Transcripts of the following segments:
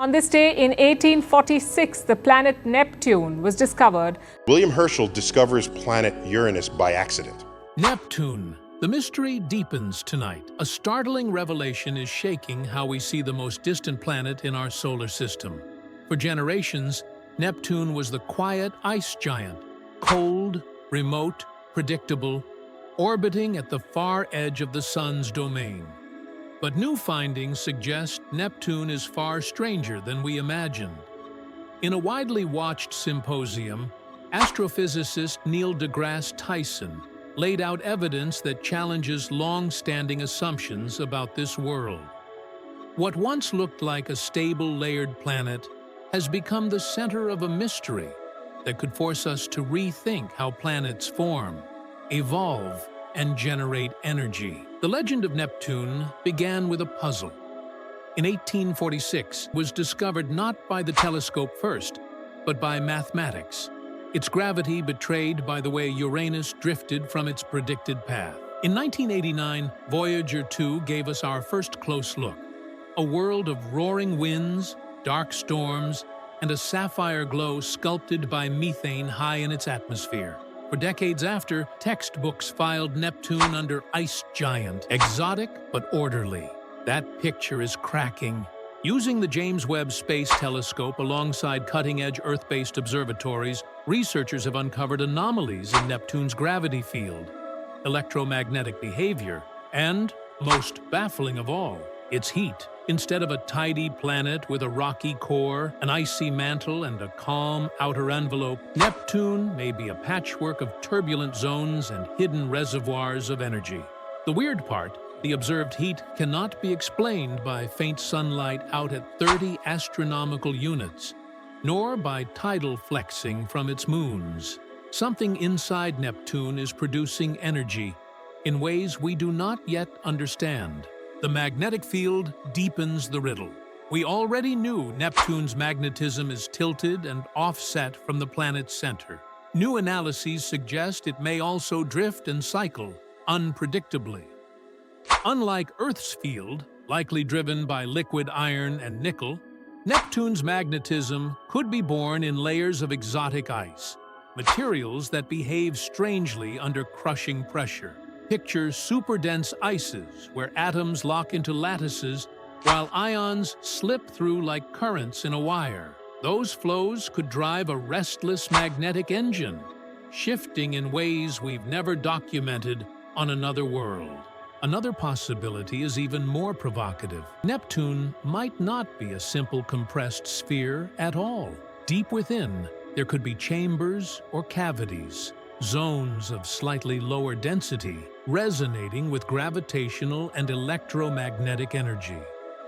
On this day in 1846, the planet Neptune was discovered. William Herschel discovers planet Uranus by accident. Neptune. The mystery deepens tonight. A startling revelation is shaking how we see the most distant planet in our solar system. For generations, Neptune was the quiet ice giant, cold, remote, predictable, orbiting at the far edge of the Sun's domain. But new findings suggest Neptune is far stranger than we imagined. In a widely watched symposium, astrophysicist Neil deGrasse Tyson laid out evidence that challenges long-standing assumptions about this world. What once looked like a stable, layered planet has become the center of a mystery that could force us to rethink how planets form, evolve, and generate energy. The legend of Neptune began with a puzzle. In 1846, it was discovered not by the telescope first, but by mathematics. Its gravity betrayed by the way Uranus drifted from its predicted path. In 1989, Voyager 2 gave us our first close look. A world of roaring winds, dark storms, and a sapphire glow sculpted by methane high in its atmosphere. For decades after, textbooks filed Neptune under ice giant, exotic but orderly. That picture is cracking. Using the James Webb Space Telescope alongside cutting-edge Earth-based observatories, researchers have uncovered anomalies in Neptune's gravity field, electromagnetic behavior, and, most baffling of all, its heat. Instead of a tidy planet with a rocky core, an icy mantle, and a calm outer envelope, Neptune may be a patchwork of turbulent zones and hidden reservoirs of energy. The weird part, the observed heat cannot be explained by faint sunlight out at 30 astronomical units, nor by tidal flexing from its moons. Something inside Neptune is producing energy in ways we do not yet understand. The magnetic field deepens the riddle. We already knew Neptune's magnetism is tilted and offset from the planet's center. New analyses suggest it may also drift and cycle unpredictably. Unlike Earth's field, likely driven by liquid iron and nickel, Neptune's magnetism could be born in layers of exotic ice, materials that behave strangely under crushing pressure. Picture superdense ices where atoms lock into lattices while ions slip through like currents in a wire. Those flows could drive a restless magnetic engine, shifting in ways we've never documented on another world. Another possibility is even more provocative. Neptune might not be a simple compressed sphere at all. Deep within, there could be chambers or cavities, zones of slightly lower density, resonating with gravitational and electromagnetic energy.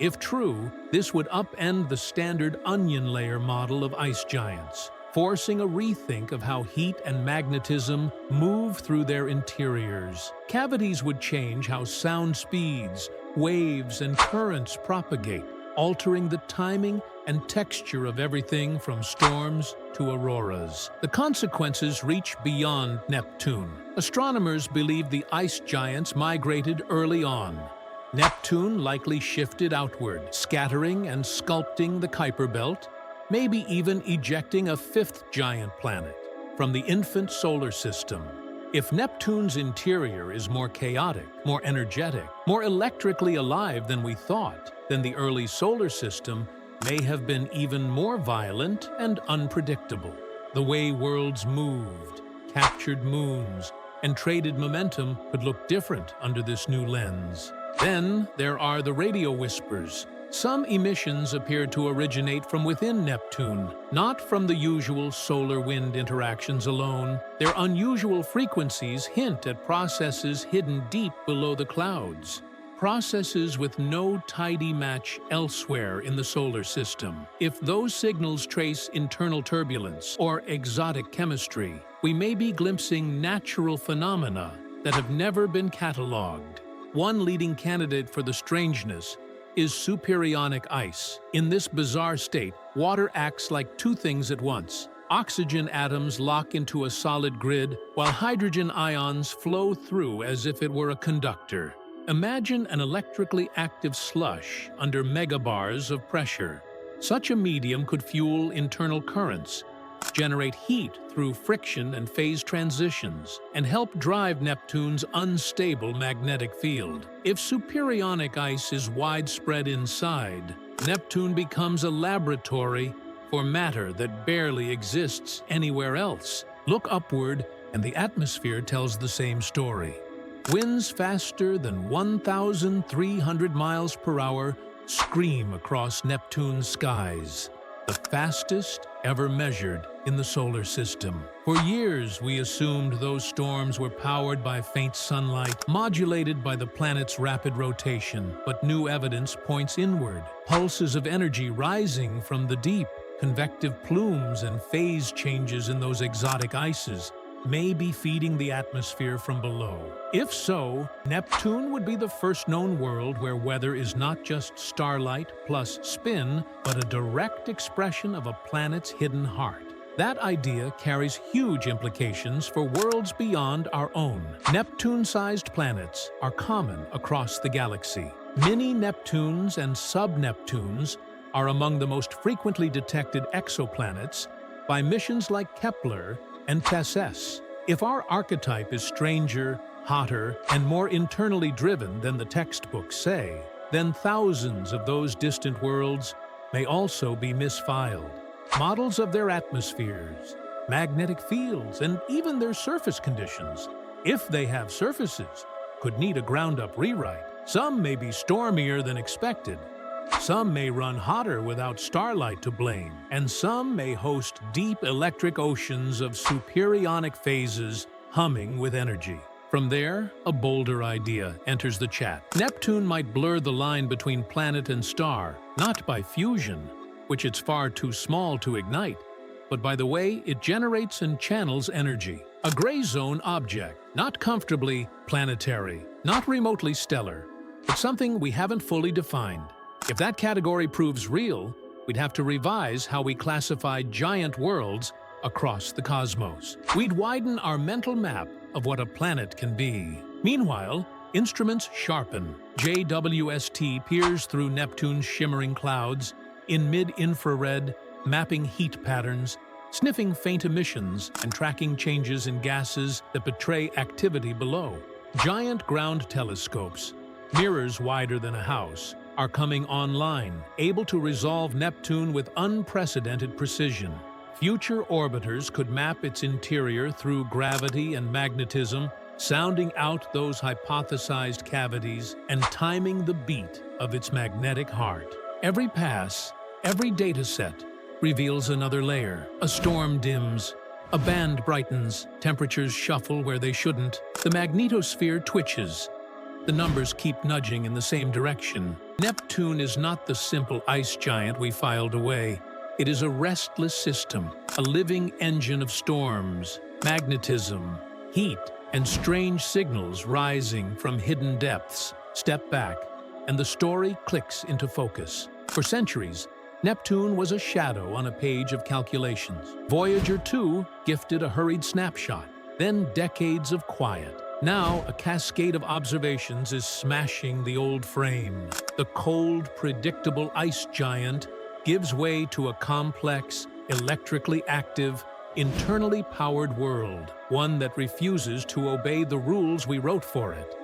If true, this would upend the standard onion layer model of ice giants, forcing a rethink of how heat and magnetism move through their interiors. Cavities would change how sound speeds, waves, and currents propagate, altering the timing and texture of everything from storms to auroras. The consequences reach beyond Neptune. Astronomers believe the ice giants migrated early on. Neptune likely shifted outward, scattering and sculpting the Kuiper Belt, maybe even ejecting a fifth giant planet from the infant solar system. If Neptune's interior is more chaotic, more energetic, more electrically alive than we thought, then the early solar system may have been even more violent and unpredictable. The way worlds moved, captured moons, and traded momentum could look different under this new lens. Then there are the radio whispers. Some emissions appear to originate from within Neptune, not from the usual solar-wind interactions alone. Their unusual frequencies hint at processes hidden deep below the clouds. Processes with no tidy match elsewhere in the solar system. If those signals trace internal turbulence or exotic chemistry, we may be glimpsing natural phenomena that have never been catalogued. One leading candidate for the strangeness is superionic ice. In this bizarre state, water acts like two things at once. Oxygen atoms lock into a solid grid, while hydrogen ions flow through as if it were a conductor. Imagine an electrically active slush under megabars of pressure. Such a medium could fuel internal currents, generate heat through friction and phase transitions, and help drive Neptune's unstable magnetic field. If superionic ice is widespread inside, Neptune becomes a laboratory for matter that barely exists anywhere else. Look upward, and the atmosphere tells the same story. Winds faster than 1,300 miles per hour scream across Neptune's skies, the fastest ever measured in the solar system. For years, we assumed those storms were powered by faint sunlight, modulated by the planet's rapid rotation, but new evidence points inward. Pulses of energy rising from the deep, convective plumes and phase changes in those exotic ices may be feeding the atmosphere from below. If so, Neptune would be the first known world where weather is not just starlight plus spin, but a direct expression of a planet's hidden heart. That idea carries huge implications for worlds beyond our own. Neptune-sized planets are common across the galaxy. Mini-Neptunes and sub-Neptunes are among the most frequently detected exoplanets by missions like Kepler and TESS. If our archetype is stranger, hotter, and more internally driven than the textbooks say, then thousands of those distant worlds may also be misfiled. Models of their atmospheres, magnetic fields, and even their surface conditions, if they have surfaces, could need a ground-up rewrite. Some may be stormier than expected. Some may run hotter without starlight to blame, and some may host deep electric oceans of superionic phases humming with energy. From there, a bolder idea enters the chat. Neptune might blur the line between planet and star, not by fusion, which it's far too small to ignite, but by the way it generates and channels energy. A gray zone object, not comfortably planetary, not remotely stellar, but something we haven't fully defined. If that category proves real, we'd have to revise how we classify giant worlds across the cosmos. We'd widen our mental map of what a planet can be. Meanwhile, instruments sharpen. JWST peers through Neptune's shimmering clouds in mid-infrared, mapping heat patterns, sniffing faint emissions, and tracking changes in gases that betray activity below. Giant ground telescopes, mirrors wider than a house, are coming online, able to resolve Neptune with unprecedented precision. Future orbiters could map its interior through gravity and magnetism, sounding out those hypothesized cavities and timing the beat of its magnetic heart. Every pass, every data set, reveals another layer. A storm dims, a band brightens, temperatures shuffle where they shouldn't, the magnetosphere twitches. The numbers keep nudging in the same direction. Neptune is not the simple ice giant we filed away. It is a restless system, a living engine of storms, magnetism, heat, and strange signals rising from hidden depths. Step back, and the story clicks into focus. For centuries, Neptune was a shadow on a page of calculations. Voyager 2 gifted a hurried snapshot, then decades of quiet. Now, a cascade of observations is smashing the old frame. The cold, predictable ice giant gives way to a complex, electrically active, internally powered world, one that refuses to obey the rules we wrote for it.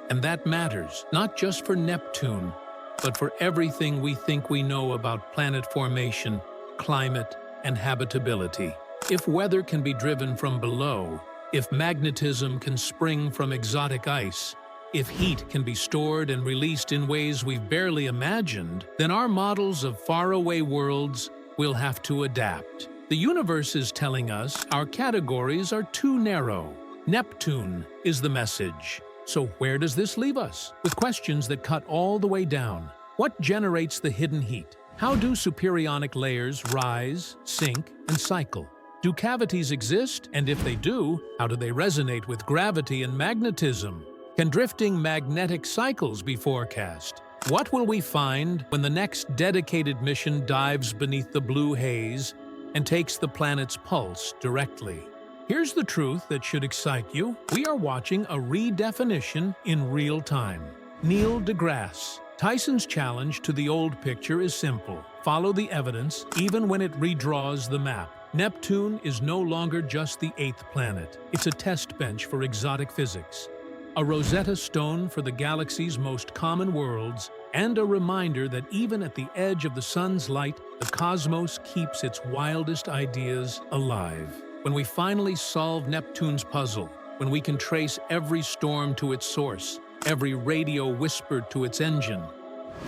And that matters, not just for Neptune, but for everything we think we know about planet formation, climate, and habitability. If weather can be driven from below, if magnetism can spring from exotic ice, if heat can be stored and released in ways we've barely imagined, then our models of faraway worlds will have to adapt. The universe is telling us our categories are too narrow. Neptune is the message. So where does this leave us? With questions that cut all the way down. What generates the hidden heat? How do superionic layers rise, sink, and cycle? Do cavities exist? And if they do, how do they resonate with gravity and magnetism? Can drifting magnetic cycles be forecast? What will we find when the next dedicated mission dives beneath the blue haze and takes the planet's pulse directly? Here's the truth that should excite you. We are watching a redefinition in real time. Neil deGrasse Tyson's challenge to the old picture is simple. follow the evidence even when it redraws the map. Neptune is no longer just the 8th planet. It's a test bench for exotic physics, a Rosetta Stone for the galaxy's most common worlds, and a reminder that even at the edge of the sun's light, the cosmos keeps its wildest ideas alive. When we finally solve Neptune's puzzle, when we can trace every storm to its source, every radio whisper to its engine,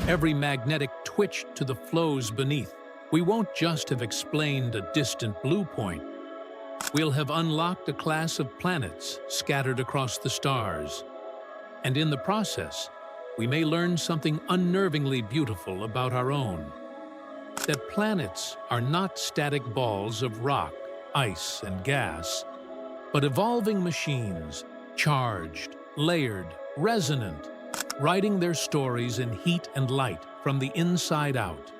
every magnetic twitch to the flows beneath, we won't just have explained a distant blue point. We'll have unlocked a class of planets scattered across the stars. And in the process, we may learn something unnervingly beautiful about our own. That planets are not static balls of rock, ice, and gas, but evolving machines, charged, layered, resonant, writing their stories in heat and light from the inside out.